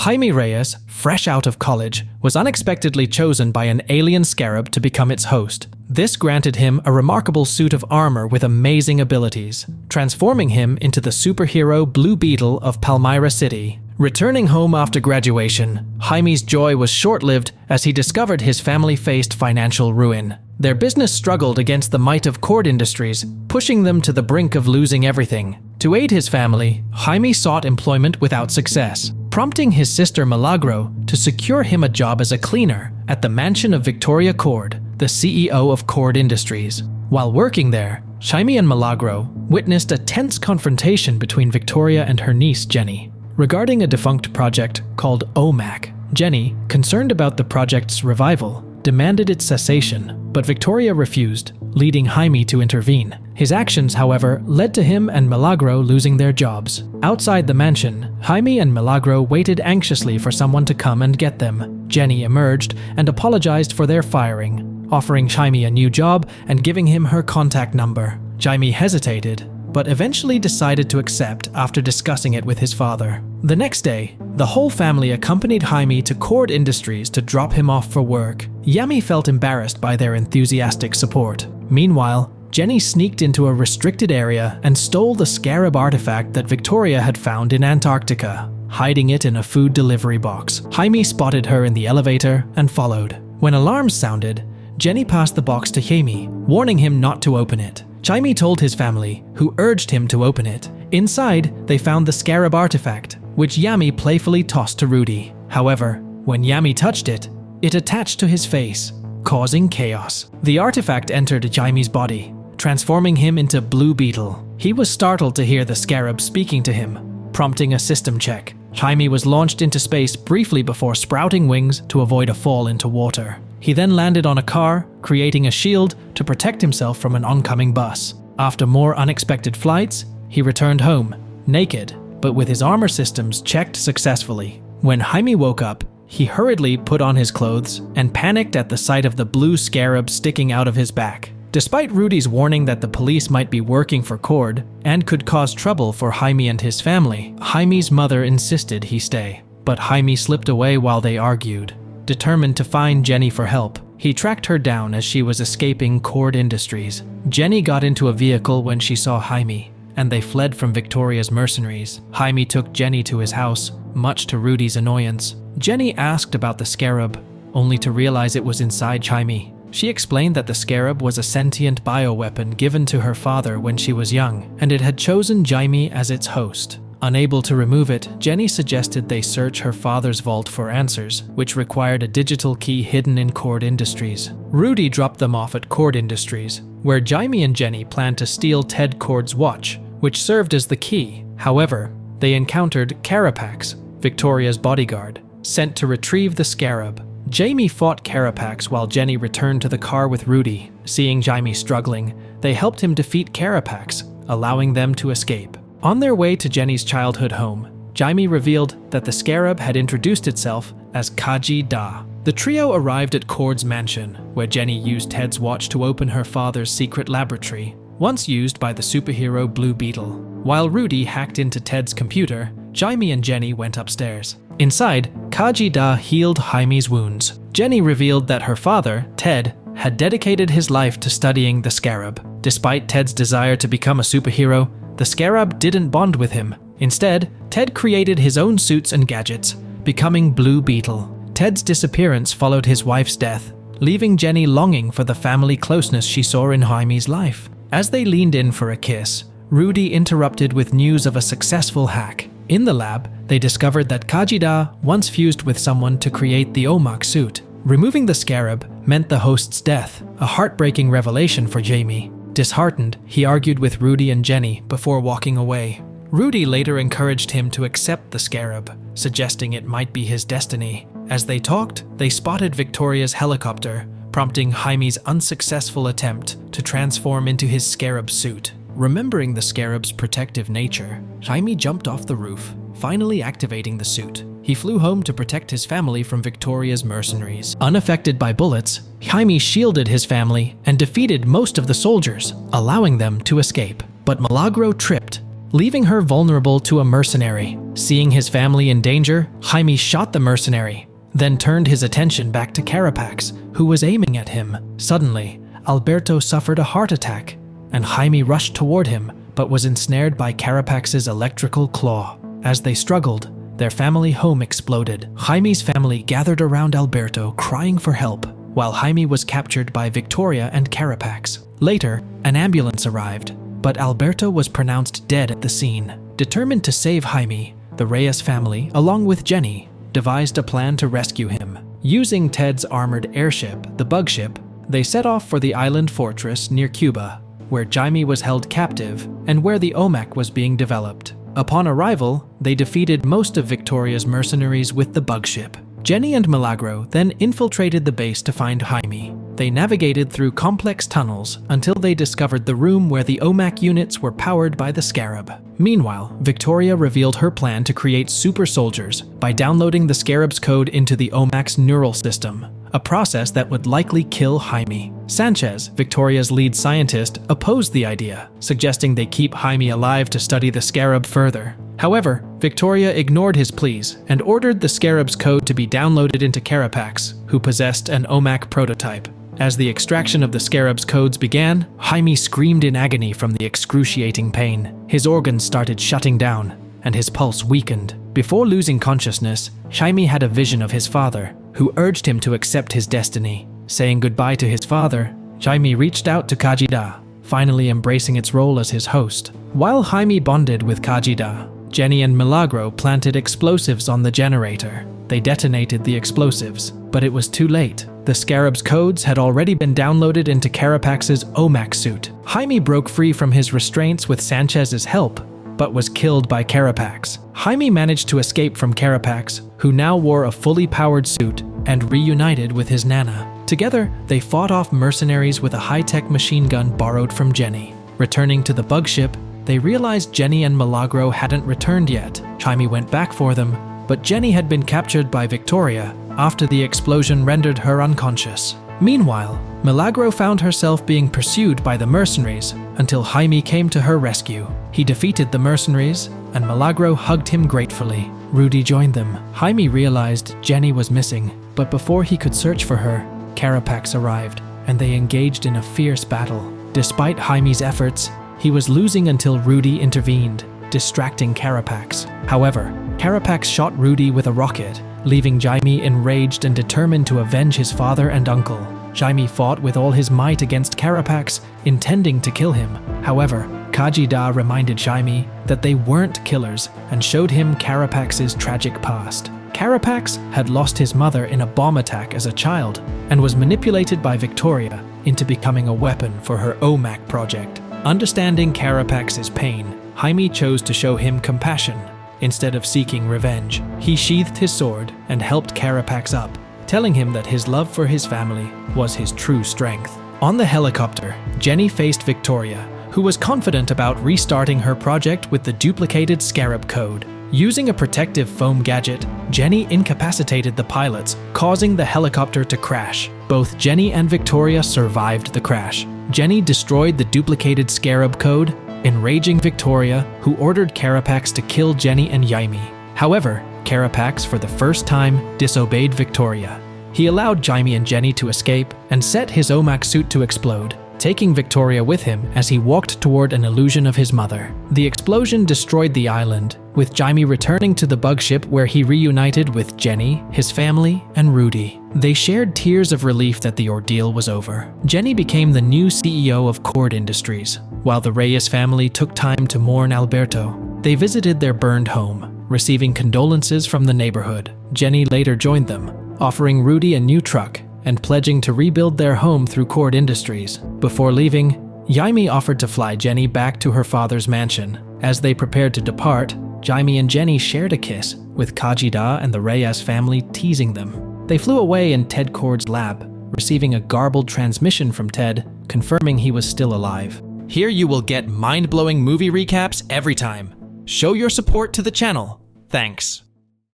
Jaime Reyes, fresh out of college, was unexpectedly chosen by an alien Scarab to become its host. This granted him a remarkable suit of armor with amazing abilities, transforming him into the superhero Blue Beetle of Palmyra City. Returning home after graduation, Jaime's joy was short-lived as he discovered his family faced financial ruin. Their business struggled against the might of Cord Industries, pushing them to the brink of losing everything. To aid his family, Jaime sought employment without success, prompting his sister Milagro to secure him a job as a cleaner at the mansion of Victoria Cord, the CEO of Cord Industries. While working there, Jaime and Milagro witnessed a tense confrontation between Victoria and her niece Jenny regarding a defunct project called OMAC. Jenny, concerned about the project's revival, demanded its cessation, but Victoria refused, leading Jaime to intervene. His actions, however, led to him and Milagro losing their jobs. Outside the mansion, Jaime and Milagro waited anxiously for someone to come and get them. Jenny emerged and apologized for their firing, offering Jaime a new job and giving him her contact number. Jaime hesitated, but eventually decided to accept after discussing it with his father. The next day, the whole family accompanied Jaime to Cord Industries to drop him off for work. Jaime felt embarrassed by their enthusiastic support. Meanwhile, Jenny sneaked into a restricted area and stole the Scarab artifact that Victoria had found in Antarctica, hiding it in a food delivery box. Jaime spotted her in the elevator and followed. When alarms sounded, Jenny passed the box to Jaime, warning him not to open it. Jaime told his family, who urged him to open it. Inside, they found the Scarab artifact, which Jaime playfully tossed to Rudy. However, when Jaime touched it, it attached to his face, causing chaos. The artifact entered Jaime's body, transforming him into Blue Beetle. He was startled to hear the Scarab speaking to him, prompting a system check. Jaime was launched into space briefly before sprouting wings to avoid a fall into water. He then landed on a car, creating a shield to protect himself from an oncoming bus. After more unexpected flights, he returned home, naked, but with his armor systems checked successfully. When Jaime woke up, he hurriedly put on his clothes and panicked at the sight of the blue Scarab sticking out of his back. Despite Rudy's warning that the police might be working for Cord and could cause trouble for Jaime and his family, Jaime's mother insisted he stay. But Jaime slipped away while they argued. Determined to find Jenny for help, he tracked her down as she was escaping Cord Industries. Jenny got into a vehicle when she saw Jaime, and they fled from Victoria's mercenaries. Jaime took Jenny to his house, much to Rudy's annoyance. Jenny asked about the Scarab, only to realize it was inside Jaime. She explained that the Scarab was a sentient bioweapon given to her father when she was young, and it had chosen Jaime as its host. Unable to remove it, Jenny suggested they search her father's vault for answers, which required a digital key hidden in Cord Industries. Rudy dropped them off at Cord Industries, where Jaime and Jenny planned to steal Ted Cord's watch, which served as the key. However, they encountered Carapax, Victoria's bodyguard, sent to retrieve the Scarab. Jaime fought Carapax while Jenny returned to the car with Rudy. Seeing Jaime struggling, they helped him defeat Carapax, allowing them to escape. On their way to Jenny's childhood home, Jaime revealed that the Scarab had introduced itself as Kaji Da. The trio arrived at Cord's mansion, where Jenny used Ted's watch to open her father's secret laboratory, once used by the superhero Blue Beetle. While Rudy hacked into Ted's computer, Jaime and Jenny went upstairs. Inside, Kaji Da healed Jaime's wounds. Jenny revealed that her father, Ted, had dedicated his life to studying the Scarab. Despite Ted's desire to become a superhero, the Scarab didn't bond with him. Instead, Ted created his own suits and gadgets, becoming Blue Beetle. Ted's disappearance followed his wife's death, leaving Jenny longing for the family closeness she saw in Jaime's life. As they leaned in for a kiss, Rudy interrupted with news of a successful hack. In the lab, they discovered that Kajida once fused with someone to create the OMAC suit. Removing the Scarab meant the host's death, a heartbreaking revelation for Jaime. Disheartened, he argued with Rudy and Jenny before walking away. Rudy later encouraged him to accept the Scarab, suggesting it might be his destiny. As they talked, they spotted Victoria's helicopter, prompting Jaime's unsuccessful attempt to transform into his Scarab suit. Remembering the Scarab's protective nature, Jaime jumped off the roof, finally activating the suit. He flew home to protect his family from Victoria's mercenaries. Unaffected by bullets, Jaime shielded his family and defeated most of the soldiers, allowing them to escape. But Milagro tripped, leaving her vulnerable to a mercenary. Seeing his family in danger, Jaime shot the mercenary, then turned his attention back to Carapax, who was aiming at him. Suddenly, Alberto suffered a heart attack, and Jaime rushed toward him, but was ensnared by Carapax's electrical claw. As they struggled, their family home exploded. Jaime's family gathered around Alberto, crying for help, while Jaime was captured by Victoria and Carapax. Later, an ambulance arrived, but Alberto was pronounced dead at the scene. Determined to save Jaime, the Reyes family, along with Jenny, devised a plan to rescue him. Using Ted's armored airship, the Bug Ship, they set off for the island fortress near Cuba, where Jaime was held captive and where the OMAC was being developed. Upon arrival, they defeated most of Victoria's mercenaries with the Bug Ship. Jenny and Milagro then infiltrated the base to find Jaime. They navigated through complex tunnels until they discovered the room where the OMAC units were powered by the Scarab. Meanwhile, Victoria revealed her plan to create super soldiers by downloading the Scarab's code into the OMAC's neural system, a process that would likely kill Jaime. Sanchez, Victoria's lead scientist, opposed the idea, suggesting they keep Jaime alive to study the Scarab further. However, Victoria ignored his pleas and ordered the Scarab's code to be downloaded into Carapax, who possessed an OMAC prototype. As the extraction of the Scarab's codes began, Jaime screamed in agony from the excruciating pain. His organs started shutting down, and his pulse weakened. Before losing consciousness, Jaime had a vision of his father, who urged him to accept his destiny. Saying goodbye to his father, Jaime reached out to Kajida, finally embracing its role as his host. While Jaime bonded with Kajida, Jenny and Milagro planted explosives on the generator. They detonated the explosives, but it was too late. The Scarab's codes had already been downloaded into Carapax's OMAC suit. Jaime broke free from his restraints with Sanchez's help, but was killed by Carapax. Jaime managed to escape from Carapax, who now wore a fully powered suit, and reunited with his Nana. Together, they fought off mercenaries with a high-tech machine gun borrowed from Jenny. Returning to the Bug Ship, they realized Jenny and Milagro hadn't returned yet. Jaime went back for them, but Jenny had been captured by Victoria after the explosion rendered her unconscious. Meanwhile, Milagro found herself being pursued by the mercenaries until Jaime came to her rescue. He defeated the mercenaries, and Milagro hugged him gratefully. Rudy joined them. Jaime realized Jenny was missing, but before he could search for her, Carapax arrived, and they engaged in a fierce battle. Despite Jaime's efforts, he was losing until Rudy intervened, distracting Carapax. However, Carapax shot Rudy with a rocket, leaving Jaime enraged and determined to avenge his father and uncle. Jaime fought with all his might against Carapax, intending to kill him. However, Kajida reminded Jaime that they weren't killers and showed him Carapax's tragic past. Carapax had lost his mother in a bomb attack as a child and was manipulated by Victoria into becoming a weapon for her OMAC project. Understanding Carapax's pain, Jaime chose to show him compassion. Instead of seeking revenge, he sheathed his sword and helped Carapax up, telling him that his love for his family was his true strength. On the helicopter, Jenny faced Victoria, who was confident about restarting her project with the duplicated Scarab code. Using a protective foam gadget, Jenny incapacitated the pilots, causing the helicopter to crash. Both Jenny and Victoria survived the crash. Jenny destroyed the duplicated Scarab code, enraging Victoria, who ordered Carapax to kill Jenny and Jaime. However, Carapax, for the first time, disobeyed Victoria. He allowed Jaime and Jenny to escape and set his OMAC suit to explode, taking Victoria with him as he walked toward an illusion of his mother. The explosion destroyed the island, with Jaime returning to the Bug Ship where he reunited with Jenny, his family, and Rudy. They shared tears of relief that the ordeal was over. Jenny became the new CEO of Cord Industries, while the Reyes family took time to mourn Alberto. They visited their burned home, receiving condolences from the neighborhood. Jenny later joined them, offering Rudy a new truck and pledging to rebuild their home through Cord Industries. Before leaving, Jaime offered to fly Jenny back to her father's mansion. As they prepared to depart, Jaime and Jenny shared a kiss, with Kajida and the Reyes family teasing them. They flew away in Ted Cord's lab, receiving a garbled transmission from Ted, confirming he was still alive. Here you will get mind-blowing movie recaps every time. Show your support to the channel. Thanks.